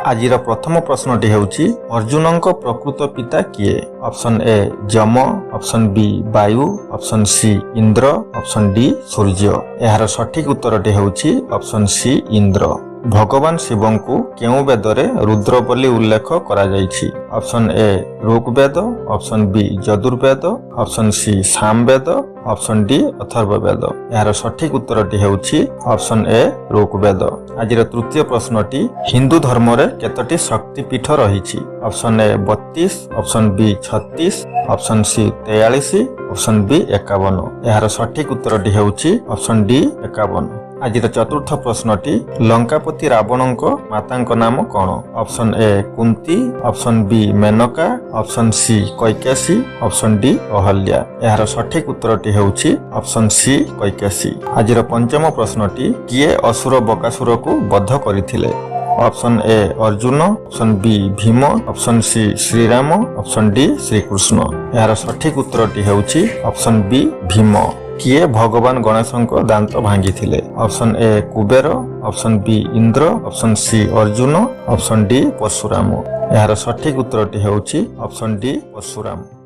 आजिर प्रथम प्रश्नटी हेउछि अर्जुनक प्रकृत पिता किए। Option A Yama, option B Vayu, option C Indra, option D Surya. एहार सठिक उत्तरटी हेउछि ऑप्शन सी इंद्र। भगवान शिव को केउ वेदरे रुद्र बोली उल्लेख करा जायछि। Option A Rigveda, option B Yajurveda, option C Samaveda, option D Atharvaveda. यार सठिक उत्तरटी हेउछि ऑप्शन ए ऋग्वेद। आजिर तृतीय प्रश्नटी हिंदू धर्म रे केतोटी शक्ति पीठ रहिछि। Option A 32, option B 36, option C 43, option B 51। यार सठिक उत्तरटी हेउछि ऑप्शन डी 51। आजिर चतुर्थ प्रश्नटी लंकापति रावणक माताଙ୍କ नाम कौन। Option A Kunti, option B Menaka, option C Kaikeyi, option D Ahalya. यार सठिक उत्तरटी हेउछि ऑप्शन सी कैकेयी। आजिर पंचम प्रश्नटी किए असुर बकासुर को बध करथिले। Option A Arjun, option B Bhim, option C Shriram, option D Shrikrishna. यार सठिक उत्तरटी हेउछि ऑप्शन बी भीम। किए भगवान गणेशଙ୍କ दांत भांगी। Option A Kuber, option B Indra, option C Arjun, option D Parshuram. यार सठिक उत्तरटी हेउछि ऑप्शन डी परशुराम।